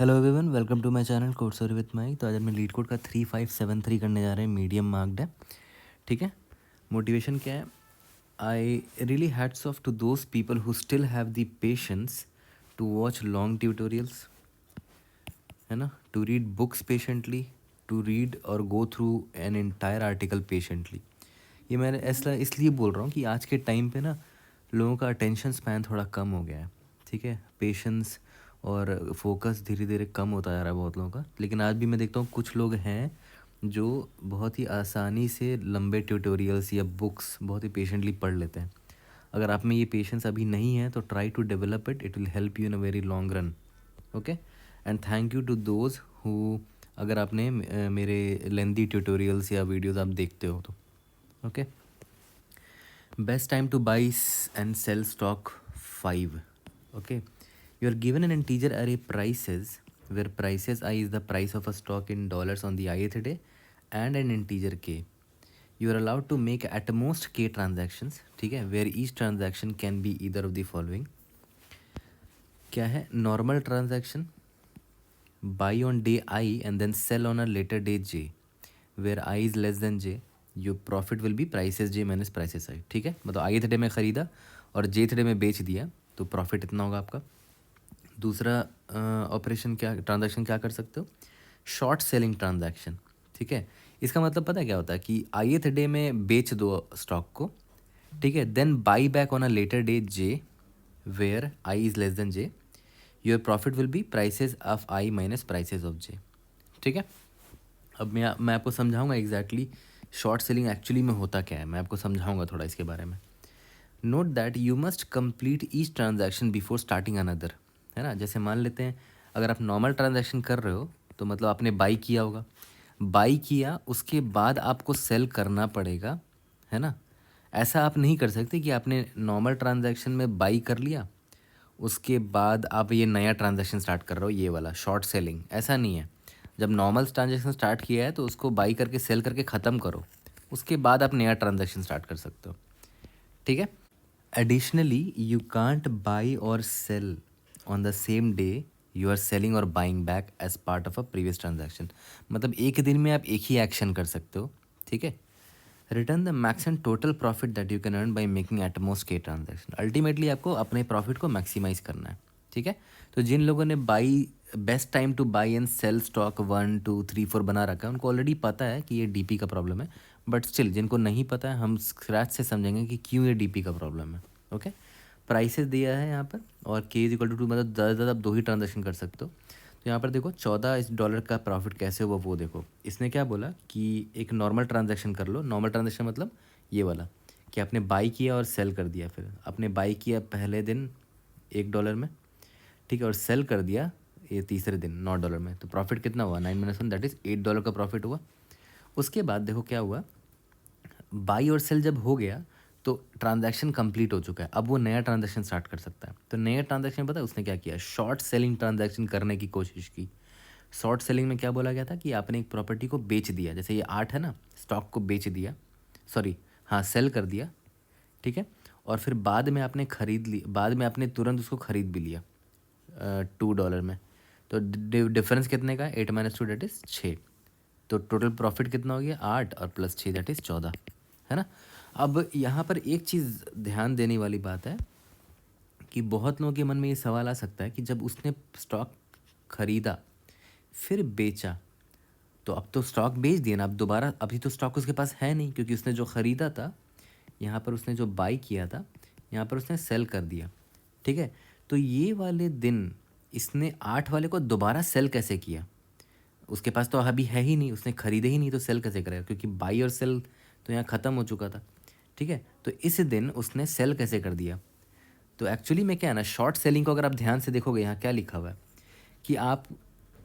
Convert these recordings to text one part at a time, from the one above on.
Hello everyone, welcome to my channel code story with my. तो आज हम leet code का 3573 करने जा रहे हैं, मीडियम मार्क्ड है। ठीक है। मोटिवेशन क्या है? I really hats off to those people who still have the patience to watch long tutorials, है ना, to read books patiently, to read और go through an entire article patiently. ये मैंने ऐसा इसलिए बोल रहा हूँ कि आज के टाइम पे ना लोगों का अटेंशन स्पैन थोड़ा कम हो गया है। ठीक है। पेशेंस और फोकस धीरे धीरे कम होता जा रहा है बहुत लोगों का। लेकिन आज भी मैं देखता हूँ कुछ लोग हैं जो बहुत ही आसानी से लंबे ट्यूटोरियल्स या बुक्स बहुत ही पेशेंटली पढ़ लेते हैं। अगर आप में ये पेशेंस अभी नहीं है तो try to develop it, it will help you in a very long run. Okay. And thank you to those who, अगर आपने मेरे लेंदी ट्यूटोरियल्स या वीडियोस आप देखते हो तो okay. Best time to buy and sell stock 5. Okay. You are given an integer array prices where prices I is the price of a stock in dollars on the ith day and an integer k. You are allowed to make at most k transactions. ठीक है, where each transaction can be either of the following. क्या है? Normal transaction, buy on day I and then sell on a later day j, where I is less than j. Your profit will be prices j minus prices i. ठीक है, मतलब आई day में ख़रीदा और जे day में बेच दिया तो प्रॉफिट इतना होगा आपका। दूसरा ऑपरेशन क्या, ट्रांजैक्शन क्या कर सकते हो? Short selling transaction. ठीक है, इसका मतलब पता है क्या होता है कि आई डे में बेच दो स्टॉक को, ठीक है, then buy back on a later day j where i is less than j, your profit will be prices of i minus prices of j. ठीक है। अब मैं आपको समझाऊंगा एग्जैक्टली शॉर्ट सेलिंग एक्चुअली में होता क्या है, मैं आपको समझाऊंगा थोड़ा इसके बारे में। Note that you must complete each transaction before starting another, है ना। जैसे मान लेते हैं अगर आप नॉर्मल ट्रांजैक्शन कर रहे हो तो मतलब आपने बाई किया होगा, बाई किया उसके बाद आपको सेल करना पड़ेगा, है ना। ऐसा आप नहीं कर सकते कि आपने नॉर्मल ट्रांजैक्शन में बाई कर लिया उसके बाद आप ये नया ट्रांजैक्शन स्टार्ट कर रहे हो, ये वाला शॉर्ट सेलिंग ऐसा नहीं है। जब नॉर्मल ट्रांजैक्शन स्टार्ट किया है तो उसको बाई करके सेल करके ख़त्म करो, उसके बाद आप नया ट्रांजैक्शन स्टार्ट कर सकते हो। ठीक है। एडिशनली यू कांट बाई और sell on the same day you are selling और buying back as part of a previous transaction. मतलब एक दिन में आप एक ही एक्शन कर सकते हो। ठीक है। Return the max and total profit that you can earn by making at most के ट्रांजैक्शन। अल्टीमेटली आपको अपने प्रॉफिट को मैक्सिमाइज करना है। ठीक है। तो जिन लोगों ने buy best time to buy and sell stock 1 2 3 4 बना रखा है उनको ऑलरेडी पता है कि ये डीपी का प्रॉब्लम है। बट स्टिल जिनको नहीं पता है हम स्क्रैच से समझेंगे कि क्यों ये डीपी का प्रॉब्लम है। ओके। प्राइसेस दिया है यहाँ पर और के इज इक्वल टू 2, मतलब ज़्यादा से ज़्यादा आप 2 ही ट्रांजेक्शन कर सकते हो। तो यहाँ पर देखो $14 का प्रॉफिट कैसे हुआ वो देखो। इसने क्या बोला कि एक नॉर्मल ट्रांजैक्शन कर लो। नॉर्मल ट्रांजैक्शन मतलब ये वाला कि आपने बाई किया और सेल कर दिया। फिर आपने बाई किया पहले दिन $1 में, ठीक है, और सेल कर दिया ये तीसरे दिन $9 में, तो प्रॉफिट कितना हुआ? 9 - 1 दैट इज़ $8 का प्रॉफिट हुआ। उसके बाद देखो क्या हुआ, बाई और सेल जब हो गया तो ट्रांजैक्शन कंप्लीट हो चुका है। अब वो नया ट्रांजैक्शन स्टार्ट कर सकता है। तो नया ट्रांजैक्शन पता है उसने क्या किया? शॉर्ट सेलिंग ट्रांजैक्शन करने की कोशिश की। शॉर्ट सेलिंग में क्या बोला गया था कि आपने एक प्रॉपर्टी को बेच दिया, जैसे ये 8 है ना, स्टॉक को बेच दिया, सॉरी हाँ सेल कर दिया, ठीक है, और फिर बाद में आपने खरीद ली, बाद में आपने तुरंत उसको खरीद भी लिया $2 में। तो डिफरेंस कितने का? 8 - 2 दैट इज़ 6। तो टोटल प्रॉफिट कितना हो गया? 8 और प्लस 6 दैट इज़ 14, है ना। अब यहाँ पर एक चीज़ ध्यान देने वाली बात है कि बहुत लोगों के मन में ये सवाल आ सकता है कि जब उसने स्टॉक खरीदा फिर बेचा तो अब तो स्टॉक बेच दिया ना, अब दोबारा अभी तो स्टॉक उसके पास है नहीं क्योंकि उसने जो ख़रीदा था, यहाँ पर उसने जो बाई किया था, यहाँ पर उसने सेल कर दिया। ठीक है। तो ये वाले दिन इसने 8 वाले को दोबारा सेल कैसे किया? उसके पास तो अभी है ही नहीं, उसने खरीदे ही नहीं तो सेल कैसे करेगा? क्योंकि बाई और सेल तो यहाँ ख़त्म हो चुका था। ठीक है। तो इस दिन उसने सेल कैसे कर दिया? तो एक्चुअली में क्या है ना, शॉर्ट सेलिंग को अगर आप ध्यान से देखोगे यहाँ क्या लिखा हुआ है कि आप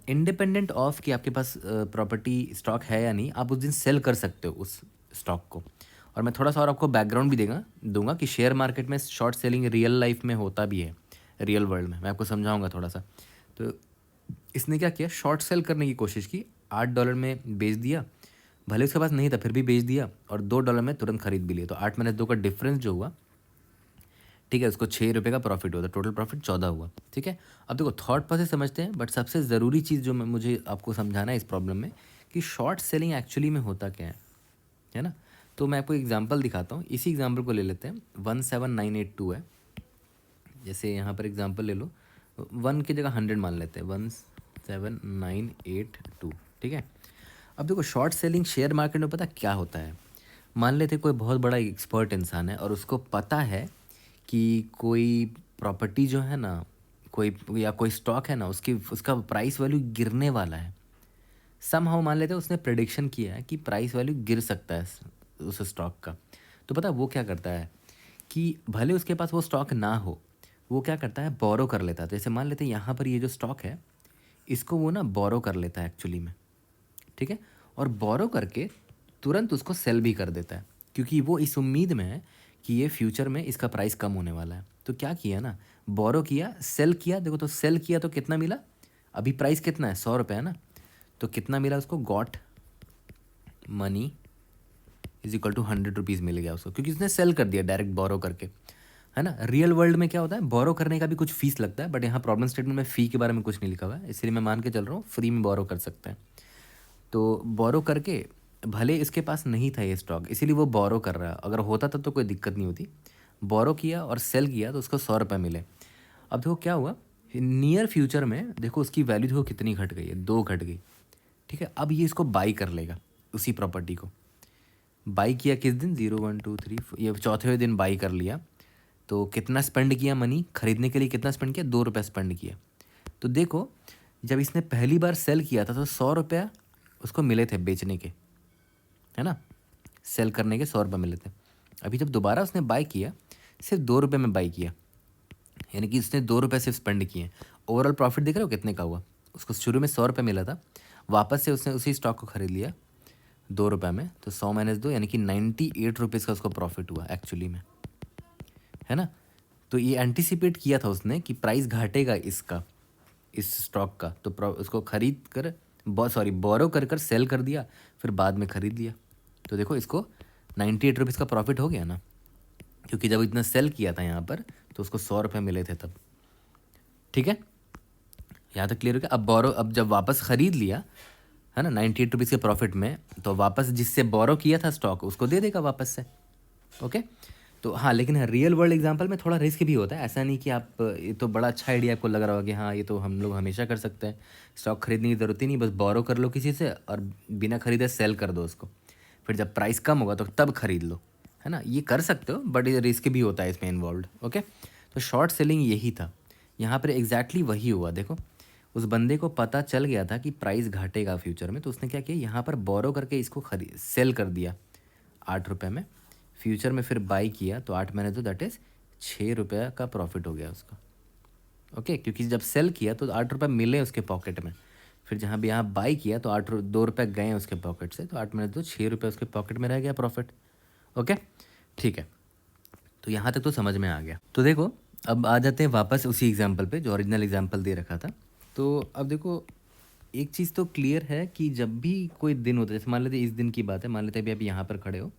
इंडिपेंडेंट ऑफ कि आपके पास प्रॉपर्टी स्टॉक है या नहीं, आप उस दिन सेल कर सकते हो उस स्टॉक को। और मैं थोड़ा सा और आपको बैकग्राउंड भी दूंगा कि शेयर मार्केट में शॉर्ट सेलिंग रियल लाइफ में होता भी है, रियल वर्ल्ड में मैं आपको समझाऊंगा थोड़ा सा। तो इसने क्या किया, शॉर्ट सेल करने की कोशिश की, $8 में बेच दिया, भले उसके पास नहीं था फिर भी बेच दिया, और $2 में तुरंत खरीद भी लिया। तो 8 - 2 का डिफरेंस जो हुआ, ठीक है, उसको 6 रुपये का प्रॉफिट हुआ, तो टोटल प्रॉफिट 14 हुआ। ठीक है, अब देखो थॉट प्रोसेस समझते हैं, बट सबसे ज़रूरी चीज़ जो मुझे आपको समझाना है इस प्रॉब्लम में कि शॉर्ट सेलिंग एक्चुअली में होता क्या है ना। तो मैं आपको एग्जांपल दिखाता हूँ, इसी एग्जांपल को ले लेते हैं। 17982 है, जैसे यहाँ पर एग्जांपल ले लो, 1 की जगह 100 मान लेते हैं, 17982। ठीक है, अब देखो शॉर्ट सेलिंग शेयर मार्केट में पता क्या होता है। मान लेते कोई बहुत बड़ा एक्सपर्ट इंसान है और उसको पता है कि कोई प्रॉपर्टी जो है ना, कोई या कोई स्टॉक है ना, उसका प्राइस वैल्यू गिरने वाला है। समहाउ मान लेते हैं उसने प्रेडिक्शन किया है कि प्राइस वैल्यू गिर सकता है उस स्टॉक का। तो पता वो क्या करता है कि भले उसके पास वो स्टॉक ना हो, वो क्या करता है, बोरो कर लेता है। जैसे मान लेते हैं यहाँ पर ये जो स्टॉक है, इसको वो ना बोरो कर लेता है एक्चुअली में। ठीक है, और बोरो करके तुरंत उसको सेल भी कर देता है, क्योंकि वो इस उम्मीद में है कि ये फ्यूचर में इसका प्राइस कम होने वाला है। तो क्या किया ना, बोरो किया, सेल किया। देखो तो सेल किया तो कितना मिला, अभी प्राइस कितना है, 100 रुपये है ना, तो कितना मिला उसको, got money is equal to 100 rupees मिल गया उसको, क्योंकि उसने सेल कर दिया डायरेक्ट बोरो करके, है ना। रियल वर्ल्ड में क्या होता है, बोरो करने का भी कुछ फीस लगता है, बट यहाँ प्रॉब्लम स्टेटमेंट में फ़ी के बारे में कुछ नहीं लिखा हुआ है, इसलिए मैं मान के चल रहा हूँ फ्री में बोरो कर सकते हैं। तो बोरो करके, भले इसके पास नहीं था ये स्टॉक, इसीलिए वो बोरो कर रहा है, अगर होता तब तो कोई दिक्कत नहीं होती। बोरो किया और सेल किया तो उसको 100 रुपये मिले। अब देखो क्या हुआ, नियर फ्यूचर में देखो उसकी वैल्यू देखो कितनी घट गई है, 2 घट गई। ठीक है, अब ये इसको बाई कर लेगा, उसी प्रॉपर्टी को बाई किया किस दिन, 0 1 2 3 ये चौथे दिन बाई कर लिया। तो कितना स्पेंड किया मनी खरीदने के लिए, कितना स्पेंड किया, 2 रुपये स्पेंड किया। तो देखो जब इसने पहली बार सेल किया था तो 100 रुपया उसको मिले थे बेचने के, है ना, सेल करने के 100 रुपये मिले थे। अभी जब दोबारा उसने बाई किया, सिर्फ 2 रुपये में बाई किया, यानी कि उसने 2 रुपये सिर्फ स्पेंड किए। ओवरऑल प्रॉफिट देख रहे हो कितने का हुआ, उसको शुरू में 100 रुपये मिला था, वापस से उसने उसी स्टॉक को खरीद लिया 2 रुपये में, तो 100 माइनस 2 यानी कि 98 रुपीज़ का उसको प्रॉफिट हुआ एक्चुअली में, है ना। तो ये एंटिसिपेट किया था उसने कि प्राइस घटेगा इसका, इस स्टॉक का, तो उसको खरीद कर बोरो कर कर सेल कर दिया, फिर बाद में खरीद लिया। तो देखो इसको 98 रुपीज़ का प्रॉफिट हो गया ना, क्योंकि जब इतना सेल किया था यहाँ पर तो उसको 100 रुपये मिले थे तब। ठीक है, यहाँ तक क्लियर हो गया। अब बोरो, अब जब वापस ख़रीद लिया है ना 98 रुपीज़ के प्रॉफिट में, तो वापस जिससे बोरो किया था स्टॉक उसको दे देगा वापस से। ओके, तो हाँ, लेकिन रियल वर्ल्ड एग्जांपल में थोड़ा रिस्क भी होता है। ऐसा नहीं कि आप, ये तो बड़ा अच्छा आइडिया आपको लग रहा होगा कि हाँ ये तो हम लोग हमेशा कर सकते हैं, स्टॉक खरीदने की ज़रूरत ही नहीं, बस बोरो कर लो किसी से और बिना खरीदे सेल कर दो उसको, फिर जब प्राइस कम होगा तो तब खरीद लो, है ना। ये कर सकते हो, बट ये रिस्क भी होता है इसमें इन्वॉल्व। ओके, तो शॉर्ट सेलिंग यही था, यहाँ पर एग्जैक्टली वही हुआ। देखो उस बंदे को पता चल गया था कि प्राइस घटेगा फ्यूचर में, तो उसने क्या किया, यहाँ पर बोरो करके इसको खरीद सेल कर दिया 8 रुपये में, फ्यूचर में फिर बाई किया तो 8 महीने, तो दैट इज़ 6 रुपये का प्रॉफिट हो गया उसका। ओके, क्योंकि जब सेल किया तो 8 रुपये मिले उसके पॉकेट में, फिर जहाँ भी यहाँ बाई किया तो 2 रुपये गए उसके पॉकेट से, तो 8 महीने तो 6 रुपये उसके पॉकेट में रह गया प्रॉफिट। ओके, ठीक है, तो यहाँ तक तो समझ में आ गया। तो देखो अब आ जाते हैं वापस उसी एग्जाम्पल पे जो ओरिजिनल एग्जाम्पल दे रखा था। तो अब देखो एक चीज़ तो क्लियर है कि जब भी कोई दिन होता है, जैसे मान लेते इस दिन की बात है, मान लेते अभी आप यहाँ पर खड़े हो,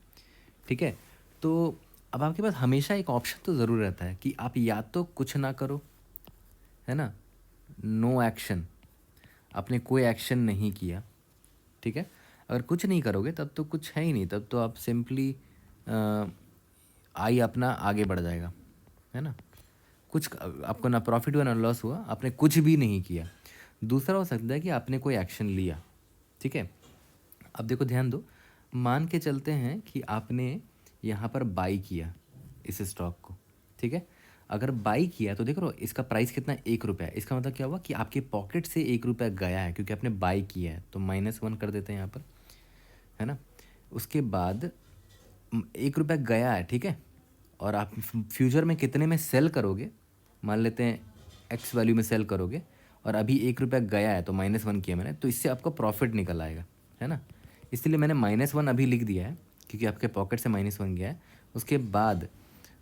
ठीक है, तो अब आपके पास हमेशा एक ऑप्शन तो ज़रूर रहता है कि आप या तो कुछ ना करो, है ना, नो एक्शन, आपने कोई एक्शन नहीं किया। ठीक है, अगर कुछ नहीं करोगे तब तो कुछ है ही नहीं, तब तो आप सिंपली आई अपना आगे बढ़ जाएगा, है ना, कुछ आपको ना प्रॉफिट हुआ ना लॉस हुआ, आपने कुछ भी नहीं किया। दूसरा हो सकता है कि आपने कोई एक्शन लिया। ठीक है, अब देखो ध्यान दो, मान के चलते हैं कि आपने यहाँ पर बाई किया इस स्टॉक को। ठीक है, अगर बाई किया तो देख लो इसका प्राइस कितना, 1 रुपया। इसका मतलब क्या हुआ कि आपके पॉकेट से 1 रुपया गया है, क्योंकि आपने बाई किया है, तो -1 कर देते हैं यहाँ पर, है ना। उसके बाद 1 रुपया गया है, ठीक है, और आप फ्यूचर में कितने में सेल करोगे, मान लेते हैं एक्स वैल्यू में सेल करोगे, और अभी 1 रुपया गया है तो -1 किया मैंने, तो इससे आपका प्रॉफिट निकल आएगा, है ना। इसलिए मैंने -1 अभी लिख दिया है, क्योंकि आपके पॉकेट से -1 गया है। उसके बाद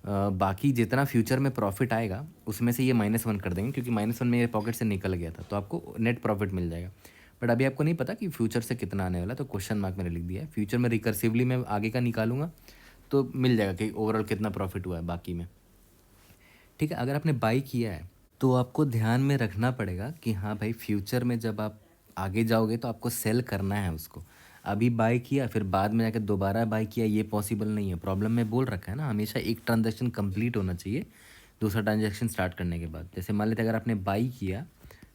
बाकी जितना फ्यूचर में प्रॉफिट आएगा उसमें से ये -1 कर देंगे, क्योंकि -1 मेरे पॉकेट से निकल गया था, तो आपको नेट प्रॉफिट मिल जाएगा। बट अभी आपको नहीं पता कि फ्यूचर से कितना आने वाला, तो क्वेश्चन मार्क मैंने लिख दिया है। फ्यूचर में रिकर्सिवली मैं आगे का निकालूंगा तो मिल जाएगा कि ओवरऑल कितना प्रॉफिट हुआ है बाकी में। ठीक है, अगर आपने बाई किया है तो आपको ध्यान में रखना पड़ेगा कि हाँ भाई, फ्यूचर में जब आप आगे जाओगे तो आपको सेल करना है उसको। अभी बाई किया फिर बाद में जाकर दोबारा बाई किया, ये पॉसिबल नहीं है। प्रॉब्लम में बोल रखा है ना, हमेशा एक ट्रांजैक्शन कंप्लीट होना चाहिए दूसरा ट्रांजैक्शन स्टार्ट करने के बाद। जैसे मान लेते अगर आपने बाई किया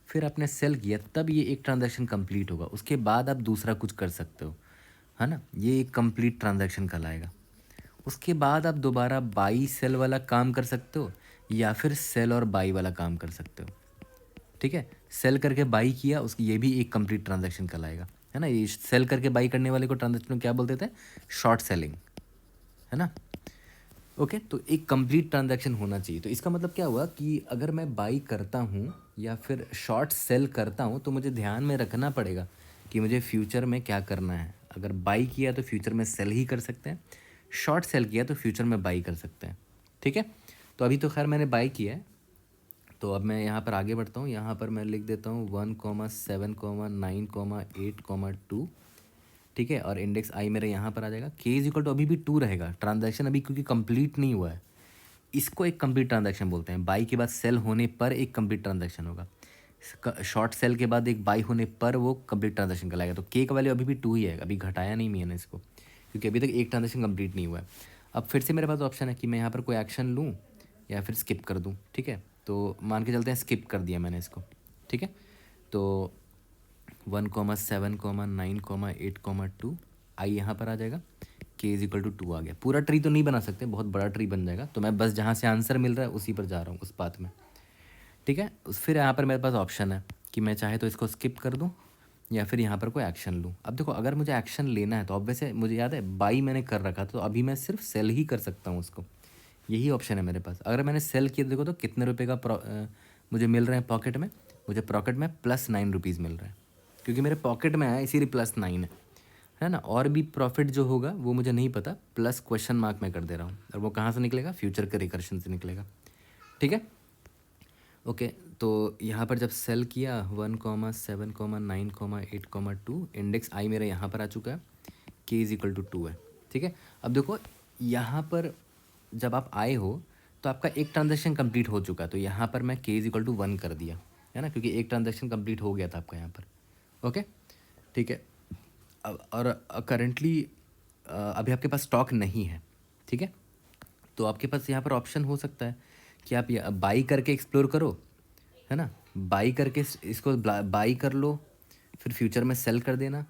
फिर आपने सेल किया, तब ये एक ट्रांजैक्शन कंप्लीट होगा, उसके बाद आप दूसरा कुछ कर सकते हो, है ना। ये एक कंप्लीट ट्रांजैक्शन कहलाएगा। उसके बाद आप दोबारा बाई सेल वाला काम कर सकते हो या फिर सेल और बाई वाला काम कर सकते हो। ठीक है, सेल करके बाई किया उसकी, ये भी एक कंप्लीट ट्रांजैक्शन कहलाएगा, है ना। ये सेल करके बाई करने वाले को ट्रांजैक्शन क्या बोलते थे, शॉर्ट सेलिंग, है ना। ओके, तो एक कंप्लीट ट्रांजैक्शन होना चाहिए। तो इसका मतलब क्या हुआ कि अगर मैं बाई करता हूँ या फिर शॉर्ट सेल करता हूँ तो मुझे ध्यान में रखना पड़ेगा कि मुझे फ्यूचर में क्या करना है। अगर बाई किया तो फ्यूचर में सेल ही कर सकते हैं, शॉर्ट सेल किया तो फ्यूचर में बाई कर सकते हैं। ठीक है, तो अभी तो खैर मैंने बाई किया है, तो अब मैं यहाँ पर आगे बढ़ता हूँ। यहाँ पर मैं लिख देता हूँ 1,7,9,8,2। ठीक है, और इंडेक्स आई मेरे यहाँ पर आ जाएगा। के इज इक्वल टू अभी भी 2 रहेगा, ट्रांजैक्शन अभी क्योंकि कंप्लीट नहीं हुआ है। इसको एक कंप्लीट ट्रांजैक्शन बोलते हैं। बाई के बाद सेल होने पर एक कंप्लीट ट्रांजैक्शन होगा, शॉर्ट सेल के बाद एक बाई होने पर वो कंप्लीट ट्रांजैक्शन कहलाएगा। तो के का वैल्यू अभी भी 2 ही है, अभी घटाया नहीं मैंने इसको, क्योंकि अभी तक एक ट्रांजैक्शन कंप्लीट नहीं हुआ है। अब फिर से मेरे पास ऑप्शन है कि मैं यहाँ पर कोई एक्शन लूँ या फिर स्किप कर दूँ। ठीक है, तो मान के चलते हैं स्किप कर दिया मैंने इसको। ठीक है, तो 1,7,9,8,2 आई यहाँ पर आ जाएगा, के इज इक्वल टू 2 आ गया। पूरा ट्री तो नहीं बना सकते, बहुत बड़ा ट्री बन जाएगा, तो मैं बस जहाँ से आंसर मिल रहा है उसी पर जा रहा हूँ, उस पाथ में। ठीक है, फिर यहाँ पर मेरे पास ऑप्शन है कि मैं चाहे तो इसको स्किप कर दूँ या फिर यहाँ पर कोई एक्शन लूँ। अब देखो, अगर मुझे एक्शन लेना है तो ऑब्वियसली मुझे याद है बाई मैंने कर रखा था, तो अभी मैं सिर्फ सेल ही कर सकता हूँ उसको, यही ऑप्शन है मेरे पास। अगर मैंने सेल किया देखो तो कितने रुपये का मुझे मिल रहे हैं पॉकेट में, मुझे पॉकेट में +9 रुपीज़ मिल रहा है, क्योंकि मेरे पॉकेट में आया इसीलिए +9 है ना। और भी प्रॉफिट जो होगा वो मुझे नहीं पता, प्लस क्वेश्चन मार्क मैं कर दे रहा हूँ, और वो कहाँ से निकलेगा, फ्यूचर के रिकर्शन से निकलेगा। ठीक है, ओके, तो यहाँ पर जब सेल किया 1,7,9,8,2, इंडेक्स आई मेरा यहाँ पर आ चुका है, के इज इक्वल टू 2 है। ठीक है, अब देखो यहाँ पर जब आप आए हो तो आपका एक ट्रांजेक्शन कंप्लीट हो चुका है, तो यहाँ पर मैं के इज इक्वल टू 1 कर दिया, है ना, क्योंकि एक ट्रांजेक्शन कंप्लीट हो गया था आपका यहाँ पर। ओके, ठीक है, और करेंटली अभी आपके पास स्टॉक नहीं है। ठीक है, तो आपके पास यहाँ पर ऑप्शन हो सकता है कि आप बाई करके एक्सप्लोर करो, है ना, बाई करके इसको बाई कर लो, फिर फ्यूचर में सेल कर देना,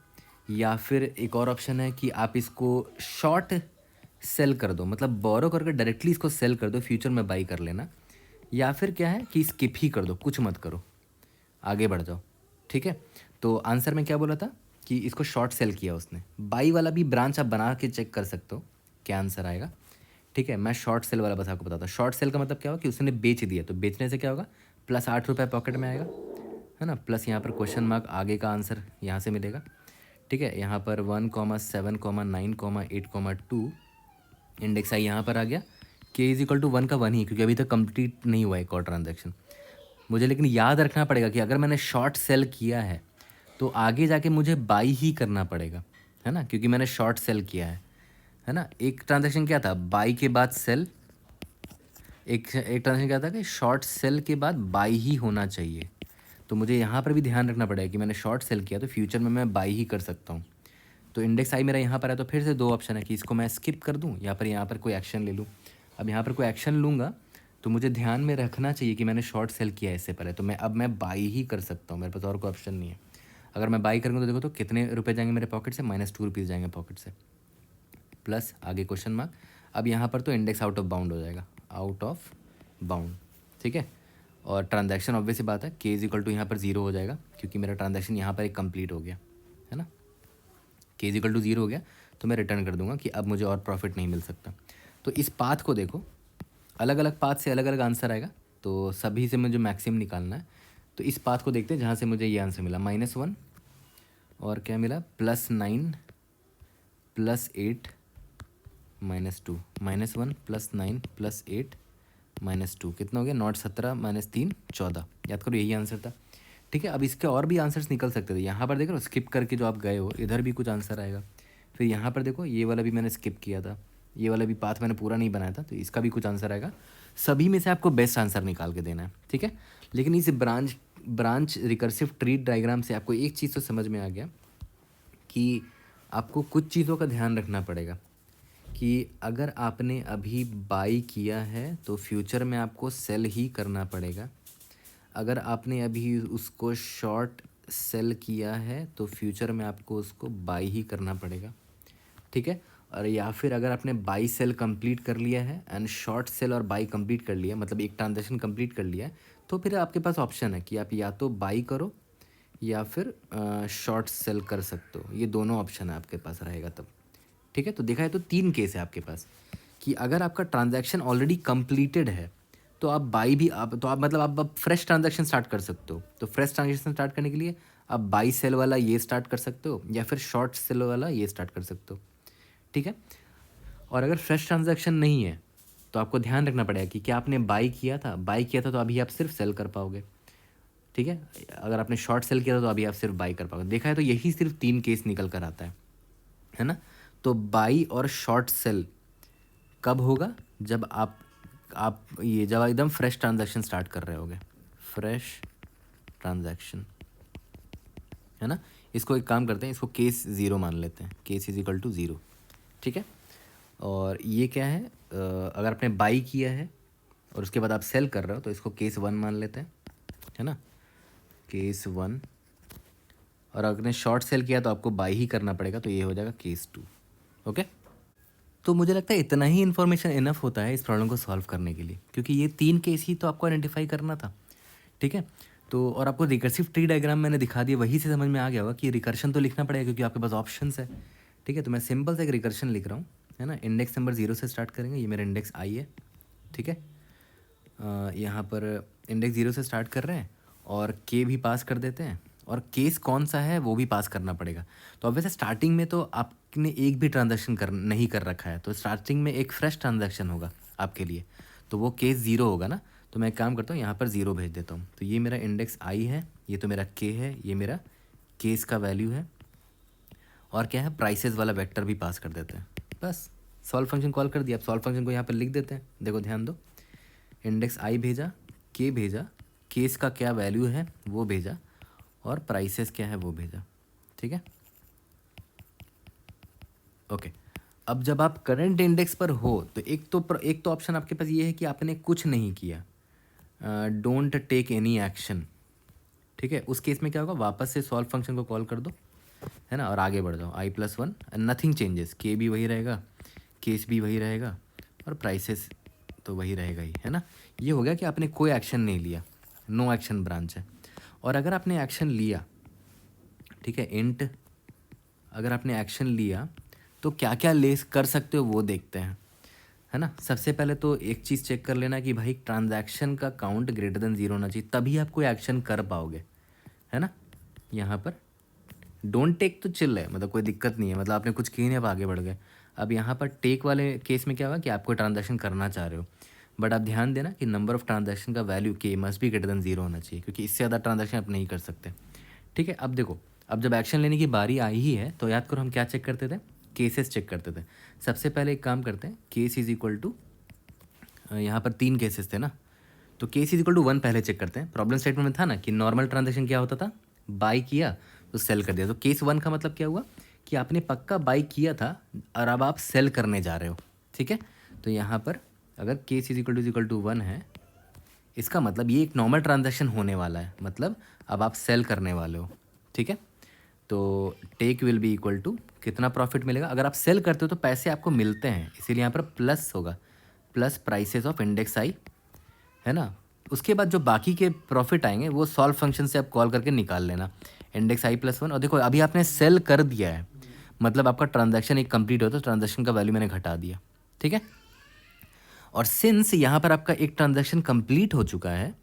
या फिर एक और ऑप्शन है कि आप इसको शॉर्ट सेल कर दो, मतलब बोरो करके डायरेक्टली इसको सेल कर दो, फ्यूचर में बाई कर लेना, या फिर क्या है कि स्किप ही कर दो, कुछ मत करो, आगे बढ़ जाओ। ठीक है, तो आंसर में क्या बोला था कि इसको शॉर्ट सेल किया उसने। बाई वाला भी ब्रांच आप बना के चेक कर सकते हो क्या आंसर आएगा। ठीक है, मैं शॉर्ट सेल वाला बस आपको बताता हूँ। शॉर्ट सेल का मतलब क्या होगा कि उसने बेच दिया, तो बेचने से क्या होगा, +8 रुपये पॉकेट में आएगा, है ना, प्लस यहाँ पर क्वेश्चन मार्क, आगे का आंसर यहाँ से मिलेगा। ठीक है, यहाँ पर 1,7,9,8,2 इंडेक्स आई यहाँ पर आ गया, के इज इक्वल टू 1 का 1 ही, क्योंकि अभी तक कंप्लीट नहीं हुआ एक और ट्रांजैक्शन मुझे। लेकिन याद रखना पड़ेगा कि अगर मैंने शॉर्ट सेल किया है तो आगे जाके मुझे बाई ही करना पड़ेगा, है ना, क्योंकि मैंने शॉर्ट सेल किया है ना। एक ट्रांजैक्शन क्या था, बाई के बाद सेल, एक ट्रांजैक्शन क्या था कि शॉर्ट सेल के बाद बाई ही होना चाहिए। तो मुझे यहाँ पर भी ध्यान रखना पड़ेगा कि मैंने शॉर्ट सेल किया तो फ्यूचर में मैं बाई ही कर सकता हूँ। तो इंडेक्स आई मेरा यहाँ पर है, तो फिर से दो ऑप्शन है कि इसको मैं स्किप कर दूँ या फिर यहाँ पर कोई एक्शन ले लूँ। अब यहाँ पर कोई एक्शन लूँगा तो मुझे ध्यान में रखना चाहिए कि मैंने शॉर्ट सेल किया है इससे पहले, तो मैं बाई ही कर सकता हूँ, मेरे पास और कोई ऑप्शन नहीं है। अगर मैं बाई करूँगा तो देखो तो कितने रुपए जाएंगे मेरे पॉकेट से, -2 रुपीज़ जाएंगे पॉकेट से, प्लस आगे क्वेश्चन मार्क। अब यहाँ पर तो इंडेक्स आउट ऑफ बाउंड हो जाएगा, आउट ऑफ बाउंड। ठीक है, और ट्रांजैक्शन ऑब्वियस सी बात है, के इज इक्वल टू यहाँ पर 0 हो जाएगा, क्योंकि मेरा ट्रांजैक्शन यहाँ पर एक कंप्लीट हो गया, है ना। के इज इक्वल टू 0 हो गया तो मैं रिटर्न कर दूंगा कि अब मुझे और प्रॉफिट नहीं मिल सकता। तो इस पाथ को देखो, अलग अलग पाथ से अलग अलग आंसर आएगा, तो सभी से मुझे मैक्सिमम निकालना है। तो इस पाथ को देखते हैं जहाँ से मुझे ये आंसर मिला, -1 और क्या मिला, +9 +8 -2, -1 +9 +8 -2 कितना हो गया, नॉट 17 -3 14। याद करो यही आंसर था। ठीक है, अब इसके और भी आंसर्स निकल सकते थे। यहाँ पर देख रहे हो स्किप करके जो आप गए हो, इधर भी कुछ आंसर आएगा। फिर यहाँ पर देखो ये वाला भी मैंने स्किप किया था, ये वाला भी पाथ मैंने पूरा नहीं बनाया था, तो इसका भी कुछ आंसर आएगा। सभी में से आपको बेस्ट आंसर निकाल के देना है, ठीक है। लेकिन इस ब्रांच रिकर्सिव ट्री डायग्राम से आपको एक चीज़ तो समझ में आ गया कि आपको कुछ चीज़ों का ध्यान रखना पड़ेगा कि अगर आपने अभी बाई किया है तो फ्यूचर में आपको सेल ही करना पड़ेगा। अगर आपने अभी उसको शॉर्ट सेल किया है तो फ्यूचर में आपको उसको बाई ही करना पड़ेगा, ठीक है। और या फिर अगर आपने बाई सेल कंप्लीट कर लिया है एंड शॉर्ट सेल और बाई कंप्लीट कर लिया, मतलब एक ट्रांजेक्शन कंप्लीट कर लिया है, तो फिर आपके पास ऑप्शन है कि आप या तो बाई करो या फिर शॉर्ट सेल कर सकते हो। ये दोनों ऑप्शन है आपके पास रहेगा तब, ठीक है। तो देखा है तो 3 केस है आपके पास कि अगर आपका ट्रांजैक्शन ऑलरेडी कंप्लीटेड है तो आप बाई भी आप तो आप मतलब आप फ्रेश ट्रांजैक्शन स्टार्ट कर सकते हो। तो फ्रेश ट्रांजैक्शन स्टार्ट करने के लिए आप बाई सेल वाला ये स्टार्ट कर सकते हो या फिर शॉर्ट सेल वाला ये स्टार्ट कर सकते हो, ठीक है। और अगर फ्रेश ट्रांजैक्शन नहीं है तो आपको ध्यान रखना पड़ेगा कि क्या आपने बाई किया था तो अभी आप सिर्फ सेल कर पाओगे, ठीक है। अगर आपने शॉर्ट सेल किया था तो अभी आप सिर्फ बाई कर पाओगे। देखा है तो यही सिर्फ 3 केस निकल कर आता है ना। तो बाई और शॉर्ट सेल कब होगा? जब आप ये जब एकदम फ्रेश ट्रांजैक्शन स्टार्ट कर रहे होगे, फ्रेश ट्रांजैक्शन, है ना। इसको एक काम करते हैं, इसको केस 0 मान लेते हैं, केस इज इक्वल टू 0, ठीक है। और ये क्या है, अगर आपने बाई किया है और उसके बाद आप सेल कर रहे हो तो इसको केस 1 मान लेते हैं, है ना, केस 1। और अगर आपने शॉर्ट सेल किया तो आपको बाई ही करना पड़ेगा, तो ये हो जाएगा केस 2, ओके। तो मुझे लगता है इतना ही इन्फॉर्मेशन इनफ होता है इस प्रॉब्लम को सॉल्व करने के लिए, क्योंकि ये 3 केस ही तो आपको आइडेंटिफाई करना था, ठीक है। तो और आपको रिकर्सिव ट्री डायग्राम मैंने दिखा दिया, वही से समझ में आ गया होगा कि रिकर्शन तो लिखना पड़ेगा क्योंकि आपके पास ऑप्शंस है, ठीक है। तो मैं सिंपल सा एक रिकर्शन लिख रहा हूँ, है ना। इंडेक्स नंबर 0 से स्टार्ट करेंगे, ये मेरा इंडेक्स आई है, ठीक है। यहाँ पर इंडेक्स 0 से स्टार्ट कर रहे हैं और के भी पास कर देते हैं, और केस कौन सा है वो भी पास करना पड़ेगा। तो अब वैसे स्टार्टिंग में तो आपने एक भी ट्रांजैक्शन नहीं कर रखा है, तो स्टार्टिंग में एक फ्रेश ट्रांजैक्शन होगा आपके लिए, तो वो केस 0 होगा ना। तो मैं एक काम करता हूँ, यहाँ पर 0 भेज देता हूँ। तो ये मेरा इंडेक्स आई है, ये तो मेरा के है, ये मेरा केस का वैल्यू है, और क्या है, प्राइसेस वाला वेक्टर भी पास कर देते हैं। बस सॉल्व फंक्शन कॉल कर दिया। अब सॉल्व फंक्शन को यहाँ पर लिख देते हैं, देखो ध्यान दो, इंडेक्स आई भेजा, के भेजा, केस का क्या वैल्यू है वो भेजा, और प्राइसेस क्या है वो भेजा, ठीक है, ओके। अब जब आप करंट इंडेक्स पर हो तो एक तो ऑप्शन आपके पास ये है कि आपने कुछ नहीं किया, डोंट टेक एनी एक्शन, ठीक है। उस केस में क्या होगा, वापस से सॉल्व फंक्शन को कॉल कर दो, है ना, और आगे बढ़ जाओ, i+1 नथिंग चेंजेस, के भी वही रहेगा, केस भी वही रहेगा, और प्राइसेस तो वही रहेगा ही, है ना। ये हो गया कि आपने कोई एक्शन नहीं लिया, नो एक्शन ब्रांच है। और अगर आपने एक्शन लिया, ठीक है, इंट अगर आपने एक्शन लिया तो क्या क्या ले कर सकते हो वो देखते हैं, है ना। सबसे पहले तो एक चीज़ चेक कर लेना कि भाई ट्रांजैक्शन का काउंट ग्रेटर देन 0 होना चाहिए, तभी आप कोई एक्शन कर पाओगे, है ना। यहाँ पर डोंट टेक तो चिल है, मतलब कोई दिक्कत नहीं है, मतलब आपने कुछ किया नहीं, आप आगे बढ़ गए। अब यहाँ पर टेक वाले केस में क्या होगा कि आप कोई ट्रांजैक्शन करना चाह रहे हो, बट आप ध्यान देना कि नंबर ऑफ ट्रांजैक्शन का वैल्यू के मस्ट भी ग्रेटर देन 0 होना चाहिए, क्योंकि इससे ज़्यादा ट्रांजैक्शन आप नहीं कर सकते, ठीक है। अब देखो, अब जब एक्शन लेने की बारी आई ही है तो याद करो हम क्या चेक करते थे, केसेस चेक करते थे। सबसे पहले एक काम करते हैं, केस इज इक्वल टू, यहाँ पर 3 केसेस थे ना, तो केस इज इक्वल टू 1 पहले चेक करते हैं। प्रॉब्लम स्टेटमेंट में था ना कि नॉर्मल ट्रांजैक्शन क्या होता था, बाई किया तो सेल कर दिया। तो केस 1 का मतलब क्या हुआ कि आपने पक्का बाई किया था और अब आप सेल करने जा रहे हो, ठीक है। तो यहाँ पर अगर केस इज इक्वल टू 1 है, इसका मतलब ये एक नॉर्मल ट्रांजैक्शन होने वाला है, मतलब अब आप सेल करने वाले हो, ठीक है। तो take will be equal to कितना प्रॉफिट मिलेगा, अगर आप सेल करते हो तो पैसे आपको मिलते हैं, इसीलिए यहाँ पर प्लस होगा, प्लस प्राइसेस ऑफ इंडेक्स आई, है ना। उसके बाद जो बाकी के प्रॉफिट आएंगे वो सॉल्व फंक्शन से आप कॉल करके निकाल लेना, इंडेक्स i+1। और देखो अभी आपने सेल कर दिया है, मतलब आपका ट्रांजैक्शन एक कंप्लीट होता है, ट्रांजैक्शन का वैल्यू मैंने घटा दिया, ठीक है। और सिंस यहाँ पर आपका एक ट्रांजैक्शन कंप्लीट हो चुका है,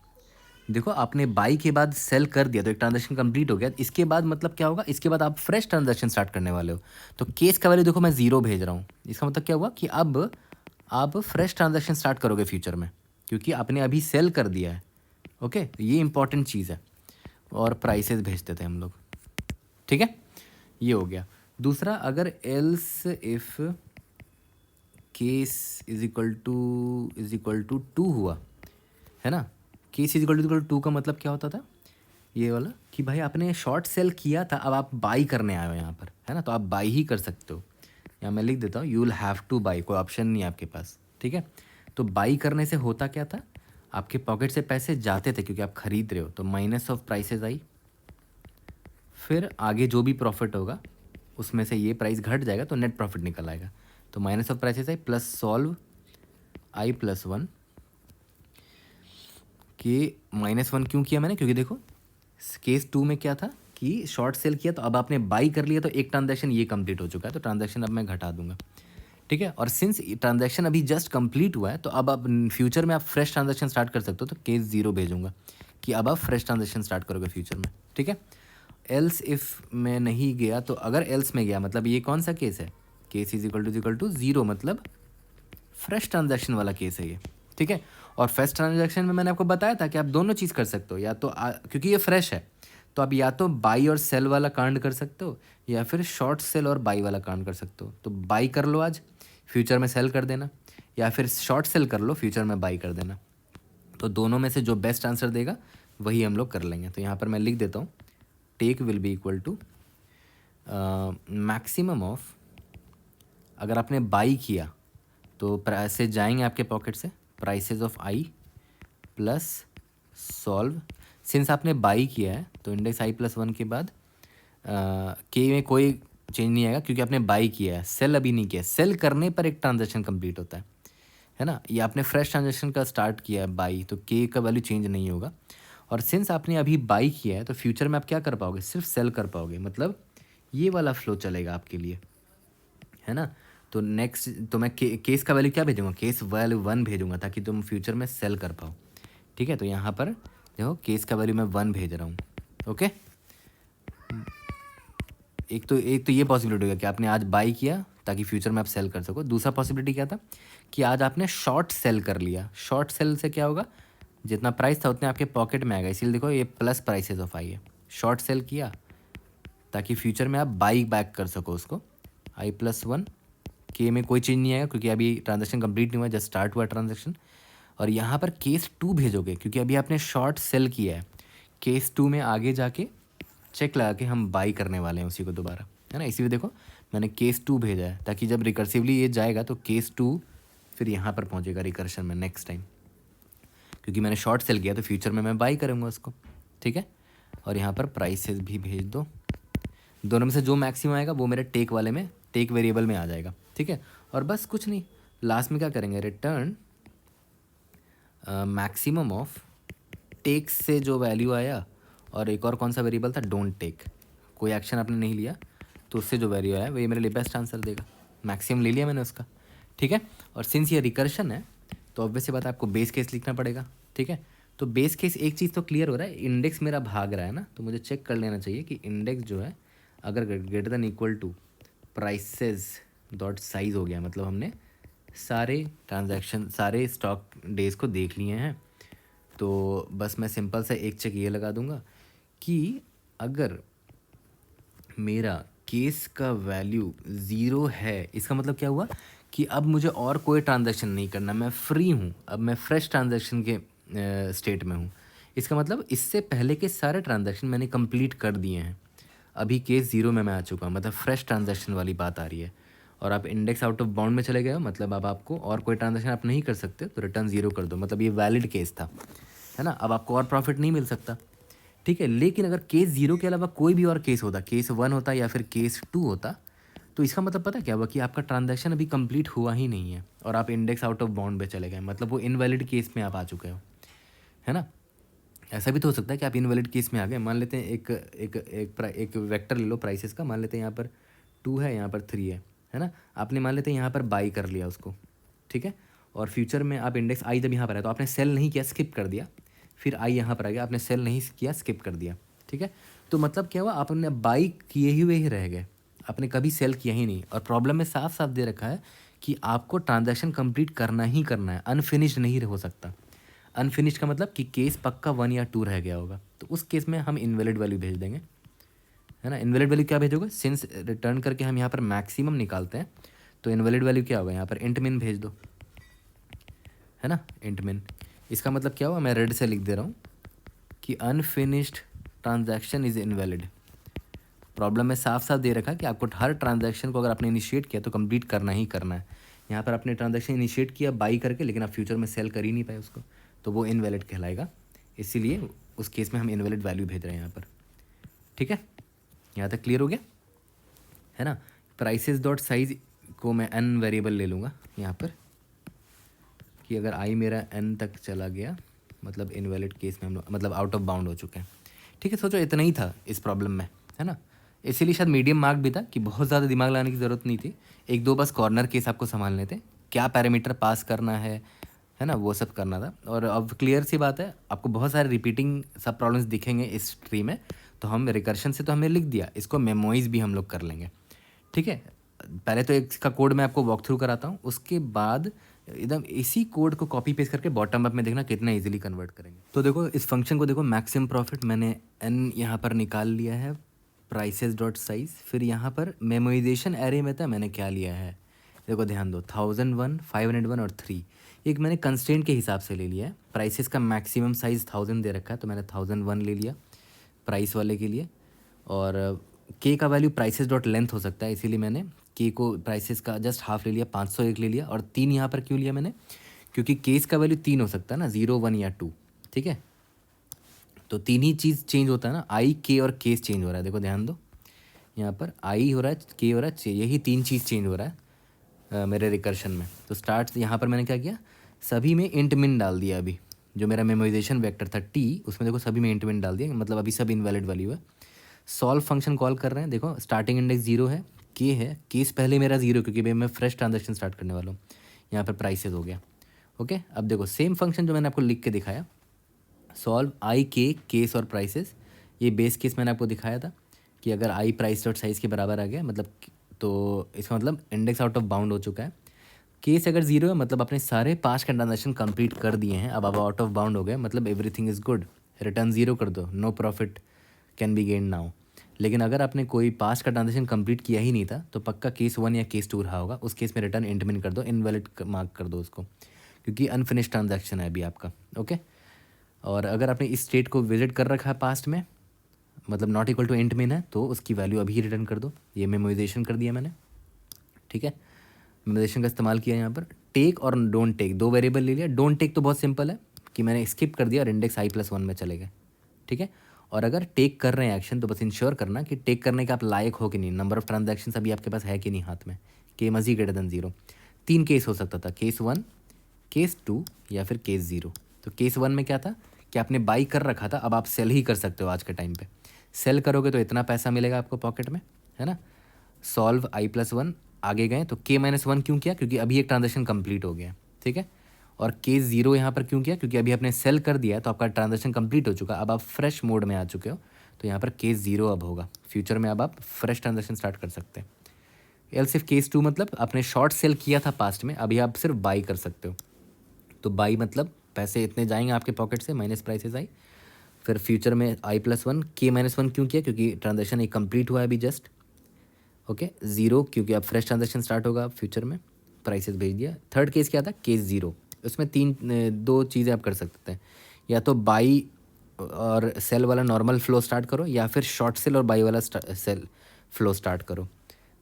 देखो आपने बाई के बाद सेल कर दिया तो एक ट्रांजैक्शन कंप्लीट हो गया, इसके बाद मतलब क्या होगा, इसके बाद आप फ्रेश ट्रांजैक्शन स्टार्ट करने वाले हो। तो केस का वैल्यू देखो मैं 0 भेज रहा हूँ, इसका मतलब क्या हुआ कि अब आप फ्रेश ट्रांजैक्शन स्टार्ट करोगे फ्यूचर में, क्योंकि आपने अभी सेल कर दिया है, ओके। ये इंपॉर्टेंट चीज़ है। और प्राइसेस भेज देते हैं हम लोग, ठीक है, ये हो गया। दूसरा, अगर else if case is equal to two हुआ, है ना। केस इज इक्वल टू का मतलब क्या होता था, ये वाला कि भाई आपने शॉर्ट सेल किया था, अब आप बाई करने आए हो यहाँ पर, है ना, तो आप बाई ही कर सकते हो। यहाँ मैं लिख देता हूँ, you will have two by, कोई ऑप्शन नहीं है आपके पास, ठीक है। तो बाई करने से होता क्या था, आपके पॉकेट से पैसे जाते थे क्योंकि आप खरीद रहे हो, तो माइनस ऑफ प्राइसेस आई, फिर आगे जो भी प्रॉफिट होगा उसमें से ये प्राइस घट जाएगा तो नेट प्रॉफिट निकल आएगा। तो minus of prices I plus solve I plus one के माइनस वन क्यों किया मैंने, क्योंकि देखो केस टू में क्या था कि शॉर्ट सेल किया, तो अब आपने बाई कर लिया, तो एक ट्रांजैक्शन ये कंप्लीट हो चुका है, तो ट्रांजैक्शन अब मैं घटा दूंगा, ठीक है। और सिंस ट्रांजैक्शन अभी जस्ट कंप्लीट हुआ है, तो अब फ्यूचर में आप फ्रेश ट्रांजैक्शन स्टार्ट कर सकते हो, तो केस जीरो भेजूंगा कि अब आप फ्रेश ट्रांजैक्शन स्टार्ट करोगे फ्यूचर में, ठीक है। एल्स इफ़ मैं नहीं गया, तो अगर एल्स में गया मतलब ये कौन सा केस है, case is equal to zero, मतलब फ्रेश ट्रांजैक्शन वाला केस है ये, ठीक है। और फ्रेश ट्रांजैक्शन में मैंने आपको बताया था कि आप दोनों चीज़ कर सकते हो, या तो क्योंकि ये फ्रेश है तो आप या तो बाई और सेल वाला कांड कर सकते हो, या फिर शॉर्ट सेल और बाई वाला कांड कर सकते हो। तो बाई कर लो आज, फ्यूचर में सेल कर देना, या फिर शॉर्ट सेल कर लो, फ्यूचर में बाई कर देना। तो दोनों में से जो बेस्ट आंसर देगा वही हम लोग कर लेंगे। तो यहाँ पर मैं लिख देता हूँ, take will be equal to maximum of, अगर आपने बाई किया तो प्राइसेस जाएंगे आपके पॉकेट से, prices of I plus solve, since आपने बाई किया है तो इंडेक्स आई प्लस वन के बाद के में कोई चेंज नहीं आएगा क्योंकि आपने बाई किया है, सेल अभी नहीं किया। सेल करने पर एक ट्रांजैक्शन कंप्लीट होता है ना। ये आपने फ्रेश ट्रांजैक्शन का स्टार्ट किया है बाई, तो के का वैल्यू चेंज नहीं होगा। और सिंस आपने अभी बाई किया है तो फ्यूचर में आप क्या कर पाओगे, सिर्फ सेल कर पाओगे, मतलब ये वाला फ्लो चलेगा आपके लिए, है ना। तो नेक्स्ट तो मैं केस का वैल्यू क्या भेजूंगा, केस वैल्यू वन भेजूंगा ताकि तुम फ्यूचर में सेल कर पाओ, ठीक है। तो यहाँ पर देखो केस का वैल्यू मैं वन भेज रहा हूँ, ओके। एक तो ये पॉसिबिलिटी होगा कि आपने आज बाई किया ताकि फ्यूचर में आप सेल कर सको। दूसरा पॉसिबिलिटी क्या था कि आज आपने शॉर्ट सेल कर लिया। शॉर्ट सेल से क्या होगा, जितना प्राइस था उतने आपके पॉकेट में आएगा, इसीलिए देखो ये प्लस प्राइसेस ऑफ आई है। शॉर्ट सेल किया ताकि फ्यूचर में आप बाई बैक कर सको उसको, आई प्लस वन, के में कोई चेंज नहीं आएगा क्योंकि अभी ट्रांजैक्शन कंप्लीट नहीं हुआ, जस्ट स्टार्ट हुआ ट्रांजैक्शन। और यहाँ पर केस टू भेजोगे क्योंकि अभी आपने शॉर्ट सेल किया है। केस टू में आगे जाके चेक लगा के हम बाई करने वाले हैं उसी को दोबारा, है ना। इसीलिए देखो मैंने केस टू भेजा है ताकि जब रिकर्सिवली ये जाएगा तो केस टू फिर यहाँ पर पहुँचेगा रिकर्शन में नेक्स्ट टाइम, क्योंकि मैंने शॉर्ट सेल किया तो फ्यूचर में मैं बाई करूँगा उसको, ठीक है। और यहाँ पर प्राइसेस भी भेज दो, दोनों में से जो मैक्सिमम आएगा वो मेरे टेक वाले में, टेक वेरिएबल में आ जाएगा, ठीक है। और बस कुछ नहीं, लास्ट में क्या करेंगे, रिटर्न मैक्सिमम ऑफ टेक से जो वैल्यू आया, और एक और कौन सा वेरिएबल था, डोंट टेक, कोई एक्शन आपने नहीं लिया तो उससे जो वैल्यू आया वही मेरे लिए बेस्ट आंसर देगा। मैक्सिमम ले लिया मैंने उसका, ठीक है। और सिंस ये रिकर्शन है तो ऑब्वियस बात आपको बेस केस लिखना पड़ेगा, ठीक है। तो बेस केस एक चीज़ तो क्लियर हो रहा है, इंडेक्स मेरा भाग रहा है ना, तो मुझे चेक कर लेना चाहिए कि इंडेक्स जो है अगर greater than equal to prices dot size हो गया, मतलब हमने सारे ट्रांजैक्शन सारे स्टॉक डेज को देख लिए हैं। तो बस मैं सिंपल सा एक चेक ये लगा दूंगा कि अगर मेरा केस का वैल्यू ज़ीरो है, इसका मतलब क्या हुआ कि अब मुझे और कोई ट्रांजैक्शन नहीं करना, मैं फ्री हूँ, अब मैं फ्रेश ट्रांजैक्शन के स्टेट में हूँ। इसका मतलब इससे पहले के सारे ट्रांजैक्शन मैंने कंप्लीट कर दिए हैं, अभी केस ज़ीरो में मैं आ चुका हूँ, मतलब फ्रेश ट्रांजैक्शन वाली बात आ रही है। और आप इंडेक्स आउट ऑफ बाउंड में चले गए हो, मतलब अब आपको और कोई ट्रांजैक्शन आप नहीं कर सकते, तो रिटर्न ज़ीरो कर दो, मतलब ये वैलिड केस था, है ना। अब आपको और प्रॉफिट नहीं मिल सकता, ठीक है। लेकिन अगर केस ज़ीरो के अलावा कोई भी और केस होता, केस वन होता या फिर केस टू होता, तो इसका मतलब पता क्या हुआ कि आपका ट्रांजैक्शन अभी कंप्लीट हुआ ही नहीं है और आप इंडेक्स आउट ऑफ बाउंड पे चले गए, मतलब वो इनवैलिड केस में आप आ चुके हो, है ना। ऐसा भी तो हो सकता है कि आप इनवैलिड केस में आ गए। मान लेते हैं एक वेक्टर ले लो प्राइसेस का, मान लेते हैं यहाँ पर टू है, यहाँ पर थ्री है ना। आपने मान लेते हैं यहाँ पर बाई कर लिया उसको, ठीक है। और फ्यूचर में आप इंडेक्स आई जब यहाँ पर है तो आपने सेल नहीं किया, स्किप कर दिया, फिर आई यहाँ पर आ गया, आपने सेल नहीं किया, स्किप कर दिया, ठीक है। तो मतलब क्या हुआ, आपने बाई किए हुए ही रह गए, आपने कभी सेल किया ही नहीं। और प्रॉब्लम में साफ साफ दे रखा है कि आपको ट्रांजैक्शन कंप्लीट करना ही करना है, अनफिनिश्ड नहीं हो सकता। अनफिनिश्ड का मतलब कि केस पक्का वन या टू रह गया होगा, तो उस केस में हम इनवैलिड वैल्यू भेज देंगे, है ना। इनवैलिड वैल्यू क्या भेजोगे, सिंस रिटर्न करके हम यहाँ पर मैक्सिमम निकालते हैं, तो इनवैलिड वैल्यू क्या होगा, यहाँ पर इंट मिन भेज दो, है ना, इंट मिन। इसका मतलब क्या हुआ, मैं रेड से लिख दे रहा हूँ कि unfinished transaction is invalid. Problem में साफ साफ दे रखा कि आपको हर ट्रांजैक्शन को अगर आपने इनिशिएट किया तो कंप्लीट करना ही करना है। यहाँ पर आपने ट्रांजैक्शन इनिशिएट किया बाई करके, लेकिन आप फ्यूचर में सेल कर ही नहीं पाए उसको, तो वो इनवैलिड कहलाएगा। इसीलिए उस केस में हम इनवैलिड वैल्यू भेज रहे हैं यहाँ पर। ठीक है, यहाँ तक क्लियर हो गया, है ना। प्राइसेस डॉट साइज को मैं एन वेरिएबल ले लूँगा यहाँ पर, कि अगर आई मेरा एन तक चला गया मतलब इनवैलिड केस में हम लोग मतलब आउट ऑफ बाउंड हो चुके हैं। ठीक है, सोचो इतना ही था इस प्रॉब्लम में, है ना। इसीलिए शायद मीडियम मार्क भी था कि बहुत ज़्यादा दिमाग लगाने की ज़रूरत नहीं थी, एक दो बस कॉर्नर केस आपको संभालने थे, क्या पैरामीटर पास करना है ना, वो सब करना था। और अब क्लियर सी बात है, आपको बहुत सारे रिपीटिंग सब प्रॉब्लम्स दिखेंगे इस ट्री में, तो हम रिकर्शन से तो हमने लिख दिया, इसको मेमोइज भी हम लोग कर लेंगे। ठीक है, पहले तो इसका कोड मैं आपको वॉक थ्रू कराता हूँ, उसके बाद एकदम इसी कोड को कॉपी पेस्ट करके बॉटम अप में देखना कितना इजीली कन्वर्ट करेंगे। तो देखो इस फंक्शन को देखो, मैक्सिमम प्रॉफिट मैंने एन यहाँ पर निकाल लिया है, प्राइसेस डॉट साइज, फिर यहाँ पर मेमोइजेशन एरे में था मैंने क्या लिया है, देखो ध्यान दो, 1001, 501 और 3, एक मैंने कंस्टेंट के हिसाब से ले लिया है। प्राइसेस का मैक्सिमम साइज़ 1000 दे रखा है, तो मैंने 1001 ले लिया प्राइस वाले के लिए। और के का वैल्यू प्राइसेस डॉट लेंथ हो सकता है, इसीलिए मैंने के को प्राइसेस का जस्ट हाफ ले लिया, 501 ले लिया। और 3 यहाँ पर क्यों लिया मैंने, क्योंकि केस का वैल्यू 3 हो सकता है ना, 0, 1 या 2। ठीक है, तो 3 ही चीज़ चेंज होता है ना, आई के और केस चेंज हो रहा है। देखो ध्यान दो, यहाँ पर आई हो रहा है, के हो रहा है, यही 3 चीज़ चेंज हो रहा है मेरे रिकर्शन में। तो स्टार्ट यहाँ पर मैंने क्या किया, सभी में इंट मिन डाल दिया। अभी जो मेरा मेमोराइजेशन वेक्टर था टी, उसमें देखो सभी में इंट मिन डाल दिया, मतलब अभी सब इनवैलिड वैल्यू है। सॉल्व फंक्शन कॉल कर रहे हैं, देखो स्टार्टिंग इंडेक्स 0 है, के है, केस पहले मेरा 0 क्योंकि भाई मैं फ्रेश ट्रांजेक्शन स्टार्ट करने वाला हूँ। यहाँ पर प्राइसेस हो गया। ओके, अब देखो सेम फंक्शन जो मैंने आपको लिख के दिखाया, सॉल्व आई के केस और प्राइसेस, ये बेस केस मैंने आपको दिखाया था कि अगर आई प्राइस डॉट साइज़ के बराबर आ गया मतलब, तो इसका मतलब इंडेक्स आउट ऑफ बाउंड हो चुका है। केस अगर 0 है मतलब अपने सारे 5 के ट्रांजेक्शन कंप्लीट कर दिए हैं, अब आउट ऑफ बाउंड हो गए, मतलब एवरीथिंग इज़ गुड, रिटर्न 0 कर दो, no profit can be gain now. लेकिन अगर आपने कोई 5 का ट्रांजेक्शन कंप्लीट किया ही नहीं था, तो पक्का केस 1 या केस 2 रहा होगा, उस केस में रिटर्न इंट मिन कर दो, इनवैलिड मार्क कर दो उसको, क्योंकि अनफिनिश ट्रांजैक्शन है अभी आपका। ओके, और अगर आपने इस स्टेट को विजिट कर रखा है पास्ट में, मतलब नॉट इक्वल टू इंट मिन है, तो उसकी वैल्यू अभी रिटर्न कर दो। ये मेमोराइजेशन कर दिया मैंने। ठीक है, मेमोराइजेशन का इस्तेमाल किया यहाँ पर। टेक और डोंट टेक, दो वेरिएबल ले लिया। डोंट टेक तो बहुत सिंपल है कि मैंने स्किप कर दिया और इंडेक्स i+1 में चले गए। ठीक है, और अगर टेक कर रहे हैं एक्शन, तो बस इंश्योर करना कि टेक करने का आप लायक हो कि नहीं, नंबर ऑफ ट्रांजैक्शन अभी आपके पास है कि नहीं हाथ में, के मजी ग्रेटर देन 0। 3 केस हो सकता था, केस 1, केस 2 या फिर केस 0। तो केस 1 में क्या था कि आपने बाई कर रखा था, अब आप सेल ही कर सकते हो। आज के टाइम पे सेल करोगे तो इतना पैसा मिलेगा आपको पॉकेट में, है ना। सॉल्व i+1, आगे गए तो k-1 क्यों किया, क्योंकि अभी एक ट्रांजेक्शन कंप्लीट हो गया। ठीक है, और केस 0 यहाँ पर क्यों किया, क्योंकि अभी आपने सेल कर दिया तो आपका ट्रांजेक्शन कंप्लीट हो चुका, अब आप फ्रेश मोड में आ चुके हो, तो यहाँ पर केस 0 अब होगा। फ्यूचर में अब आप फ्रेश ट्रांजेक्शन स्टार्ट कर सकते हैं। एल सिर्फ केस 2 मतलब आपने शॉर्ट सेल किया था पास्ट में, अभी आप सिर्फ बाई कर सकते हो। तो बाई मतलब पैसे इतने जाएंगे आपके पॉकेट से, माइनस प्राइसेस आई। फिर फ्यूचर में i+1, k-1 क्यों किया, क्योंकि ट्रांजेक्शन एक कंप्लीट हुआ है अभी जस्ट। ओके, 0 क्योंकि अब फ्रेश ट्रांजेक्शन स्टार्ट होगा फ्यूचर में, प्राइसेस भेज दिया। थर्ड केस क्या था, केस 0, उसमें दो चीज़ें आप कर सकते हैं, या तो बाई और सेल वाला नॉर्मल फ्लो स्टार्ट करो, या फिर शॉर्ट सेल और बाई वाला सेल फ्लो स्टार्ट करो।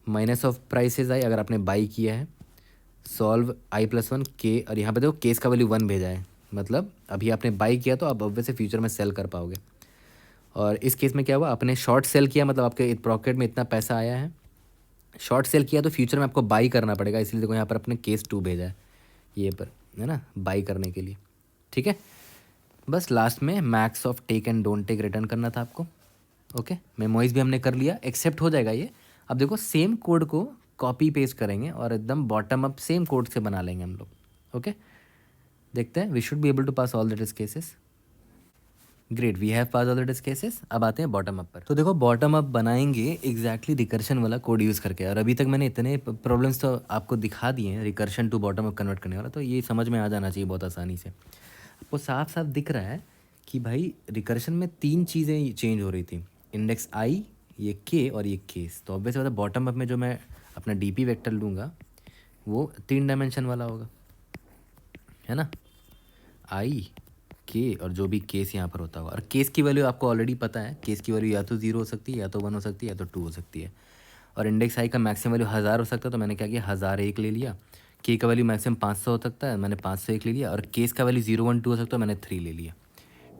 माइनस ऑफ प्राइसेस आई अगर आपने बाई किया है। सॉल्व i+1 के, और यहाँ पे देखो केस का वैल्यू 1 भेजा है, मतलब अभी आपने बाई किया तो आप ऑब्वियसली फ्यूचर में सेल कर पाओगे। और इस केस में क्या हुआ, आपने शॉर्ट सेल किया मतलब आपके पॉकेट में इतना पैसा आया है। शॉर्ट सेल किया तो फ्यूचर में आपको बाई करना पड़ेगा, इसलिए देखो यहाँ पर अपने केस 2 भेजा है ये पर, है ना, बाई करने के लिए। ठीक है, बस लास्ट में max of take and don't take return करना था आपको। ओके, मेमोइज भी हमने कर लिया, एक्सेप्ट हो जाएगा ये। अब देखो सेम कोड को कॉपी पेस्ट करेंगे और एकदम बॉटम अप सेम कोड से बना लेंगे हम लोग। ओके, देखते हैं, we should be able to pass all the test cases. Great, we have pass all the test cases. अब आते हैं बॉटम अप पर। तो देखो बॉटम अप बनाएंगे एग्जैक्टली रिकर्शन वाला कोड यूज़ करके, और अभी तक मैंने इतने प्रॉब्लम्स तो आपको दिखा दिए हैं recursion to bottom up convert करने वाला, तो ये समझ में आ जाना चाहिए बहुत आसानी से। आपको साफ साफ दिख रहा है कि भाई रिकर्शन में 3 चीज़ें चेंज हो रही थी, इंडेक्स आई, ये के और ये केस। तो ऑब्वियस बात है बॉटम अप में जो मैं अपना डीपी वेक्टर लूँगा वो 3 डायमेंशन वाला होगा, है ना, आई के और जो भी केस यहाँ पर होता होगा। और केस की वैल्यू आपको ऑलरेडी पता है, केस की वैल्यू या तो 0 हो सकती है, या तो 1 हो सकती है, या तो 2 हो सकती है। और इंडेक्स आई का मैक्सिमम वैल्यू 1000 हो सकता है, तो मैंने क्या किया 1001 ले लिया। के का वैल्यू मैक्सिमम 500 हो सकता है, मैंने 501 ले लिया। और केस का वैल्यू 0 1 2 हो सकता है, मैंने 3 ले लिया।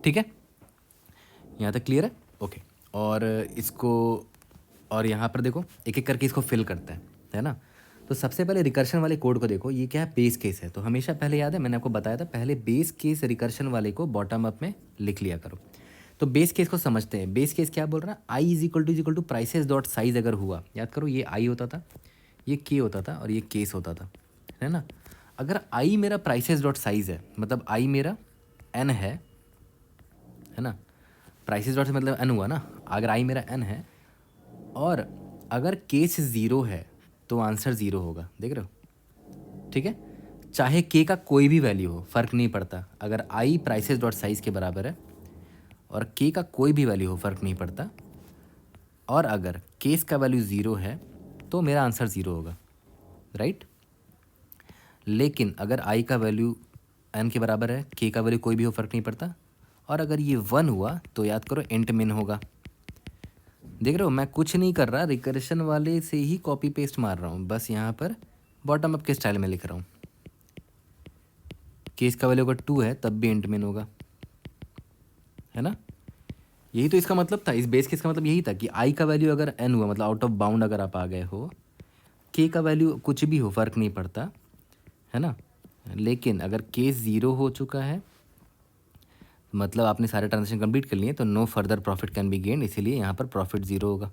ठीक है, यहाँ तक क्लियर है? ओके। और इसको, और यहाँ पर देखो एक एक करके इसको फिल करता है ना। तो सबसे पहले रिकर्शन वाले कोड को देखो, ये क्या है, बेस केस है। तो हमेशा पहले याद है मैंने आपको बताया था, पहले बेस केस रिकर्शन वाले को बॉटम अप में लिख लिया करो। तो बेस केस को समझते हैं। बेस केस क्या बोल रहा है, i is equal to prices dot size अगर हुआ, याद करो ये आई होता था, ये के होता था और ये केस होता था, है ना। अगर आई मेरा प्राइसेस डॉट साइज है, मतलब आई मेरा एन है ना, प्राइसेस डॉट से मतलब एन हुआ ना। अगर आई मेरा एन है और अगर केस 0 है तो आंसर 0 होगा, देख रहे हो, ठीक है। चाहे के का कोई भी वैल्यू हो, फ़र्क नहीं पड़ता। अगर आई प्राइसेस डॉट साइज के बराबर है और के का कोई भी वैल्यू हो, फ़र्क नहीं पड़ता। और अगर केस का वैल्यू 0 है तो मेरा आंसर 0 होगा, राइट। लेकिन अगर आई का वैल्यू एन के बराबर है, के का वैल्यू कोई भी हो, फ़र्क नहीं पड़ता। और अगर ये 1 हुआ तो याद करो इंट मिन होगा। देख रहे हो, मैं कुछ नहीं कर रहा, रिकर्शन वाले से ही कॉपी पेस्ट मार रहा हूँ, बस यहाँ पर बॉटम अप के स्टाइल में लिख रहा हूँ। केस का वैल्यू अगर 2 है तब भी इंट मिन होगा, है ना। यही तो इसका मतलब था, इस बेस केस का मतलब यही था कि आई का वैल्यू अगर एन हुआ, मतलब आउट ऑफ बाउंड अगर आप आ गए हो, के का वैल्यू कुछ भी हो, फ़र्क नहीं पड़ता, है ना। लेकिन अगर केस 0 हो चुका है, मतलब आपने सारे ट्रांजेक्शन कंप्लीट कर लिए, तो no further profit can be gain, इसीलिए यहाँ पर प्रॉफिट 0 होगा।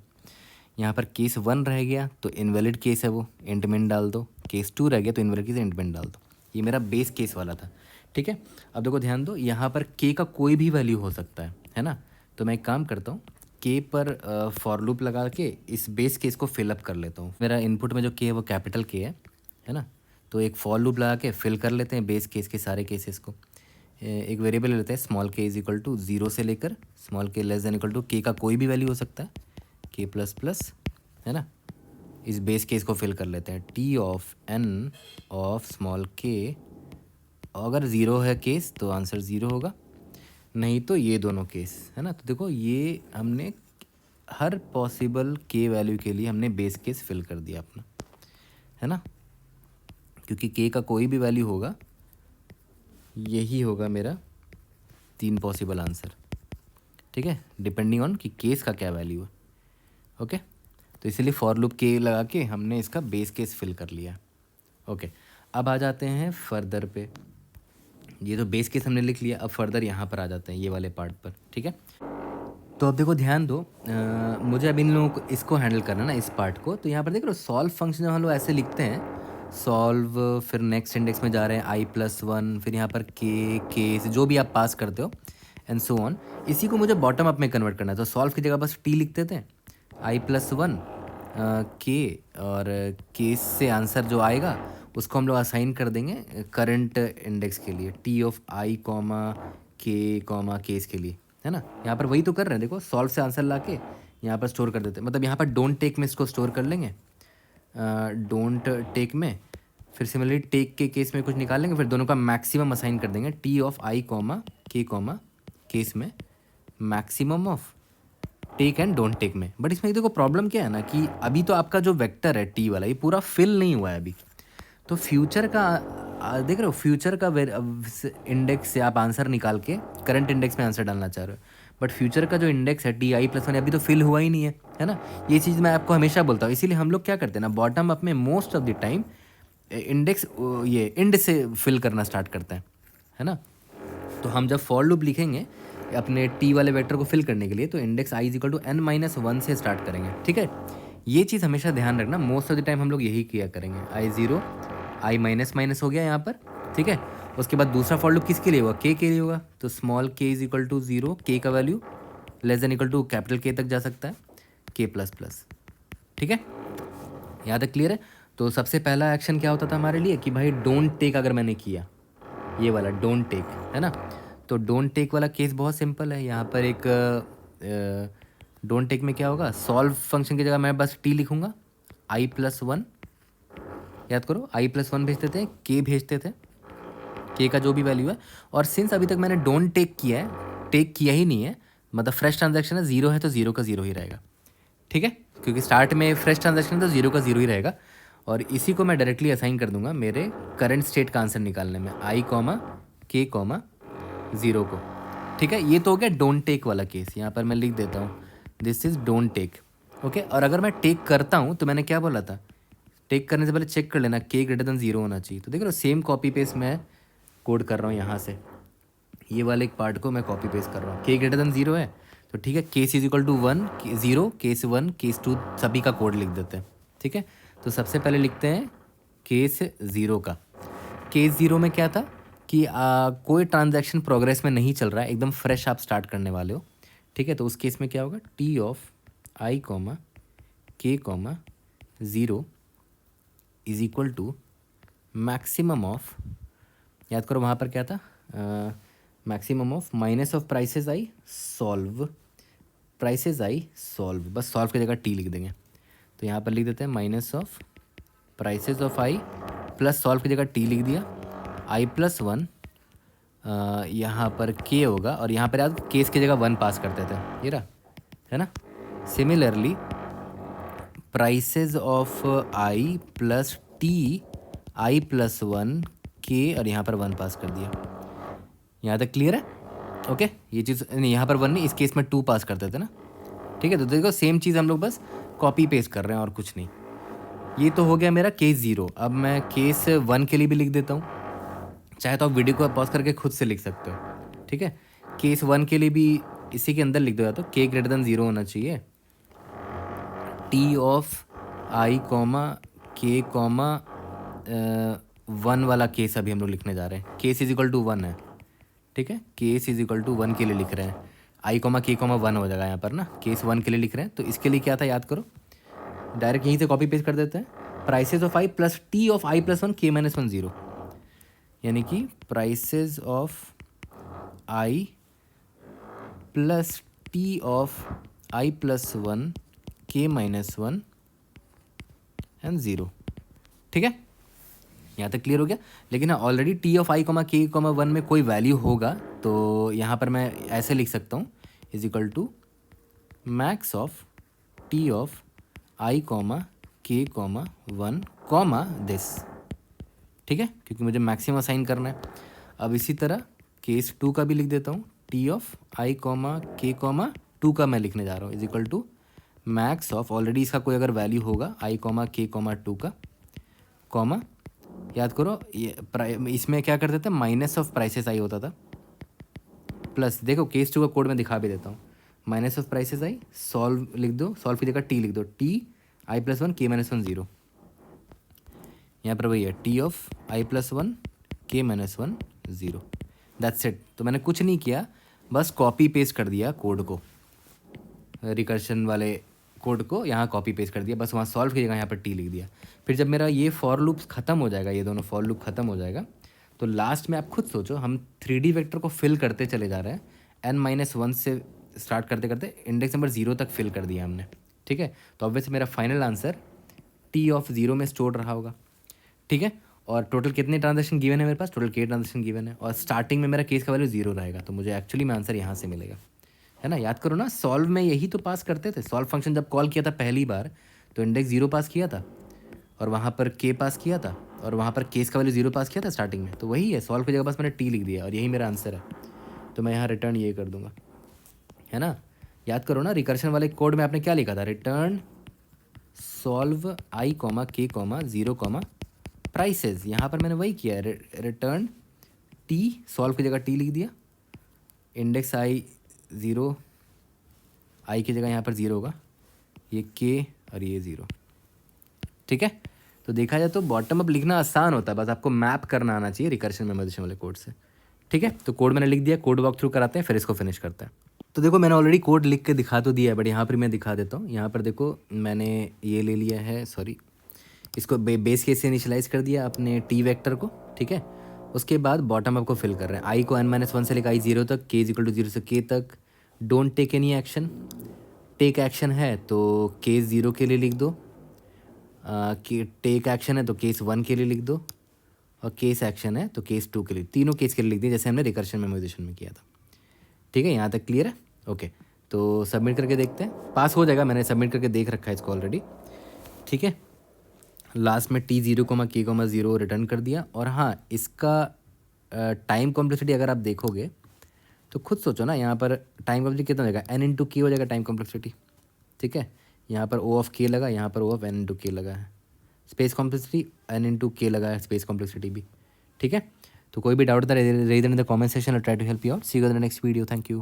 यहाँ पर केस 1 रह गया तो इनवैलिड केस है, वो इंटमेंट डाल दो। केस 2 रह गया तो इनवैलिड केस इंटमेंट डाल दो। ये मेरा बेस केस वाला था, ठीक है। अब देखो ध्यान दो, यहाँ पर के का कोई भी वैल्यू हो सकता है ना। तो मैं एक काम करता हूँ, के पर फॉर लूप लगा के इस बेस केस को फिलअप कर लेता हूँ। मेरा इनपुट में जो के है वो कैपिटल के है ना। तो एक फॉर लूप लगा के फिल कर लेते हैं बेस केस के सारे केसेस को। एक वेरिएबल लेते हैं स्मॉल के इज इक्वल टू 0 से लेकर स्मॉल के लेस देन इक्वल टू के का कोई भी वैल्यू हो सकता है, के प्लस प्लस, है ना। इस बेस केस को फिल कर लेते हैं, t of n of small k. अगर 0 है केस तो आंसर 0 होगा, नहीं तो ये दोनों केस, है ना। तो देखो ये हमने हर पॉसिबल के वैल्यू के लिए हमने बेस केस फिल कर दिया अपना, है ना। क्योंकि के का कोई भी वैल्यू होगा, यही होगा मेरा 3 पॉसिबल आंसर, ठीक है, डिपेंडिंग ऑन कि केस का क्या वैल्यू है। ओके, तो इसीलिए फॉर लूप के लगा के हमने इसका बेस केस फिल कर लिया। ओके, अब आ जाते हैं फर्दर पे। ये तो बेस केस हमने लिख लिया, अब फर्दर यहाँ पर आ जाते हैं ये वाले पार्ट पर, ठीक है। तो अब देखो ध्यान दो, मुझे अब इन लोगों को इसको हैंडल करना है ना, इस पार्ट को। तो यहाँ पर देख लो सॉल्व फंक्शन हम लोग ऐसे लिखते हैं, सॉल्व, फिर नेक्स्ट इंडेक्स में जा रहे हैं i+1, फिर यहाँ पर के जो भी आप पास करते हो एंड सो ऑन। इसी को मुझे बॉटम अप में कन्वर्ट करना है, तो सॉल्व की जगह बस टी लिखते थे, i+1 के, और केस से आंसर जो आएगा उसको हम लोग असाइन कर देंगे करंट इंडेक्स के लिए, T of i comma case के लिए, है ना। यहाँ पर वही तो कर रहे हैं, देखो सॉल्व से आंसर ला के यहाँ पर स्टोर कर देते हैं, मतलब यहाँ पर डोंट टेक में इसको स्टोर कर लेंगे, डोंट टेक में, फिर सिमिलरली टेक के केस में कुछ निकाल लेंगे, फिर दोनों का मैक्सिमम असाइन कर देंगे, T of i comma case में maximum of take and don't take में। बट इसमें देखो प्रॉब्लम क्या है ना, कि अभी तो आपका जो वेक्टर है टी वाला, ये पूरा फिल नहीं हुआ है अभी। तो फ्यूचर का देख रहे हो, फ्यूचर का इंडेक्स से आप आंसर निकाल के करंट इंडेक्स में आंसर डालना चाह रहे हो, बट फ्यूचर का जो इंडेक्स है ti+1 अभी तो फिल हुआ ही नहीं है ना। ये चीज़ मैं आपको हमेशा बोलता हूँ, इसीलिए हम लोग क्या करते हैं ना, बॉटम अप में most of the time index ये इंड से फिल करना स्टार्ट करते हैं, है ना। तो हम जब फॉर लूप लिखेंगे अपने टी वाले वेक्टर को फिल करने के लिए, तो index i equal to n-1 से स्टार्ट करेंगे, ठीक है। ये चीज़ हमेशा ध्यान रखना, मोस्ट ऑफ द टाइम हम लोग यही किया करेंगे। i0 i-, हो गया यहाँ पर, ठीक है। उसके बाद दूसरा फॉर लूप किसके लिए होगा, के लिए होगा, तो स्मॉल के इज इक्वल टू 0, के का value less than equal to capital K तक जा सकता है, k++, ठीक है। यहाँ तक क्लियर है। तो सबसे पहला एक्शन क्या होता था हमारे लिए, कि भाई डोंट टेक अगर मैंने किया, ये वाला डोंट टेक, है ना। तो डोंट टेक वाला केस बहुत सिंपल है, यहाँ पर एक डोंट टेक में क्या होगा, सॉल्व फंक्शन की जगह मैं बस टी लिखूँगा, i+1, याद करो i+1 भेजते थे, k भेजते थे, k का जो भी वैल्यू है। और सिंस अभी तक मैंने डोंट टेक किया है, टेक किया ही नहीं है, मतलब फ्रेश ट्रांजैक्शन है, जीरो है तो जीरो का जीरो ही रहेगा, ठीक है, क्योंकि स्टार्ट में फ्रेश ट्रांजैक्शन है तो जीरो का जीरो ही रहेगा। और इसी को मैं डायरेक्टली असाइन कर दूंगा मेरे करंट स्टेट का आंसर निकालने में, i comma k comma zero को, ठीक है। ये तो हो गया डोंट टेक वाला केस, यहाँ पर मैं लिख देता हूँ this is don't take, okay. और अगर मैं टेक करता हूँ तो मैंने क्या बोला था, टेक करने से पहले चेक कर लेना k ग्रेटर देन ज़ीरो होना चाहिए। तो देख लो सेम कॉपी पेस्ट मैं कोड कर रहा हूँ यहाँ से, ये वाले एक पार्ट को मैं कॉपी पेस्ट कर रहा हूँ। k ग्रेटर देन ज़ीरो है तो ठीक है, case is equal to 1 0, case 1 case 2 सभी का कोड लिख देते हैं, ठीक है। तो सबसे पहले लिखते हैं केस 0 का। केस 0 में क्या था कि कोई ट्रांजैक्शन प्रोग्रेस में नहीं चल रहा है, एकदम फ्रेश आप स्टार्ट करने वाले हो, ठीक है। तो उस केस में क्या होगा, t of i comma k comma 0 is equal to maximum of, याद करो वहाँ पर क्या था, maximum of minus of prices i solve, prices i solve, बस सॉल्व की जगह टी लिख देंगे। तो यहाँ पर लिख देते हैं minus of prices of I plus solve की जगह टी लिख दिया, i+1 यहाँ पर k होगा, और यहाँ पर याद केस की जगह 1 पास करते थे, ये रहा है ना। Similarly prices of I plus T i+1 k, और यहाँ पर 1 पास कर दिया। यहाँ तक क्लियर है, ओके। ये चीज़ नहीं, यहाँ पर 1 नहीं, इस केस में 2 पास करते थे ना, ठीक है। तो देखो सेम चीज़ हम लोग बस कॉपी पेस्ट कर रहे हैं और कुछ नहीं। ये तो हो गया मेरा केस 0। अब मैं केस 1 के लिए भी लिख देता हूँ, चाहे तो आप वीडियो को पॉज करके खुद से लिख सकते हो, ठीक है। केस 1 के लिए भी इसी के अंदर लिख दो, या तो k ग्रेटर देन 0 होना चाहिए, T of i comma k comma 1 वाला केस अभी हम लोग लिखने जा रहे हैं। केस इज इक्वल टू 1 है, ठीक है। केस इज इक्वल टू 1 के लिए लिख रहे हैं, i कॉमा k कॉमा 1 हो जाएगा यहाँ पर ना, केस 1 के लिए लिख रहे हैं। तो इसके लिए क्या था याद करो, डायरेक्ट यहीं से कॉपी पेस्ट कर देते हैं, prices of i plus T of i+1 k-1 0, यानी कि prices of i plus T of i+1 k-1 and 0, ठीक है। यहाँ तक क्लियर हो गया। लेकिन already T of i comma k comma 1 में कोई वैल्यू होगा, तो यहाँ पर मैं ऐसे लिख सकता हूँ is equal to max of t of i comma k comma 1 comma this, ठीक है, क्योंकि मुझे मैक्सिमम असाइन करना है। अब इसी तरह केस 2 का भी लिख देता हूँ, t of i comma k comma 2 का मैं लिखने जा रहा हूँ is equal to max of, already इसका कोई अगर वैल्यू होगा i कॉमा k कॉमा 2 का, कॉमा याद करो ये इसमें क्या करते थे, माइनस ऑफ प्राइसेस आई होता था, प्लस देखो केस 2 का कोड मैं दिखा भी देता हूँ, minus of prices i solve लिख दो, सॉल्व की जगह टी लिख दो, टी i+1 k-1 0, यहाँ पर वही है T of i+1 k-1 0, that's it. तो मैंने कुछ नहीं किया, बस कॉपी पेस्ट कर दिया कोड को, रिकर्शन वाले कोड को यहाँ कॉपी पेस्ट कर दिया, बस वहाँ सॉल्व की जगह यहाँ पर टी लिख दिया। फिर जब मेरा ये फॉर लूप ख़त्म हो जाएगा, ये दोनों फॉर लूप ख़त्म हो जाएगा, तो लास्ट में आप खुद सोचो, हम 3D वेक्टर को फिल करते चले जा रहे हैं, n-1 से स्टार्ट करते करते इंडेक्स नंबर 0 तक फिल कर दिया हमने, ठीक है। तो ऑब्वियसली मेरा फाइनल आंसर टी ऑफ 0 में स्टोर रहा होगा, ठीक है। और टोटल कितने ट्रांजेक्शन गिवन है मेरे पास, टोटल k ट्रांजेक्शन गिवन है, और स्टार्टिंग में मेरा केस का वैल्यू 0 रहेगा, तो मुझे एक्चुअली में आंसर यहाँ से मिलेगा, है ना। याद करो ना, सॉल्व में यही तो पास करते थे, सॉल्व फंक्शन जब कॉल किया था पहली बार तो इंडेक्स 0 पास किया था, और वहाँ पर k पास किया था, और वहाँ पर केस का वैल्यू 0 पास किया था स्टार्टिंग में, तो वही है, सॉल्व की जगह बस मैंने टी लिख दिया और यही मेरा आंसर है। तो मैं यहाँ रिटर्न ये कर दूंगा, है ना। याद करो ना, रिकर्शन वाले कोड में आपने क्या लिखा था, return solve i comma k comma 0 comma prices, यहाँ पर मैंने वही किया है, रिटर्न टी, सॉल्व की जगह टी लिख दिया, इंडेक्स i 0, i की जगह यहाँ पर 0 होगा, ये k और ये 0, ठीक है। तो देखा जाए तो बॉटम अप लिखना आसान होता है, बस आपको मैप करना आना चाहिए रिकर्शन मेमोराइजेशन वाले कोड से, ठीक है। तो कोड मैंने लिख दिया, कोड वॉक थ्रू कराते हैं, फिर इसको फिनिश करते हैं। तो देखो मैंने ऑलरेडी कोड लिख के दिखा तो दिया है, बट यहाँ पर मैं दिखा देता हूँ। यहाँ पर देखो मैंने ये ले लिया है, सॉरी, इसको बेस केस से इनिशियलाइज कर दिया अपने टी वेक्टर को, ठीक है। उसके बाद बॉटम अप को फिल कर रहे हैं, आई को n-1 से लेकर i 0 तक, k इक्वल टू 0 से k तक, don't take any action, take action है तो k 0 के लिए लिख दो, कि टेक एक्शन है तो केस 1 के लिए लिख दो, और केस एक्शन है तो केस 2 के लिए, तीनों केस के लिए लिख दिए जैसे हमने रिकर्शन मेमोराइजेशन में किया था। ठीक है, यहाँ तक क्लियर है? ओके, तो सबमिट करके देखते हैं, पास हो जाएगा, मैंने सबमिट करके देख रखा है इसको ऑलरेडी। ठीक है, लास्ट में T0, K0 रिटर्न कर दिया। और हाँ, इसका टाइम कॉम्प्लेक्सिटी अगर आप देखोगे तो खुद सोचो ना, यहाँ पर टाइम कॉम्प्लेक्सिटी कितना हो जाएगा, n/k हो जाएगा टाइम कॉम्प्लेक्सिटी। ठीक है, यहाँ पर O ऑफ K लगा, यहाँ पर O ऑफ n/k लगा है, स्पेस कॉम्प्लेक्सिटी n/k लगा है, स्पेस कॉम्प्लेक्सिटी भी। ठीक है, तो कोई भी डाउट था raise in the comment section, और try to help you out. See you in the next video, thank you.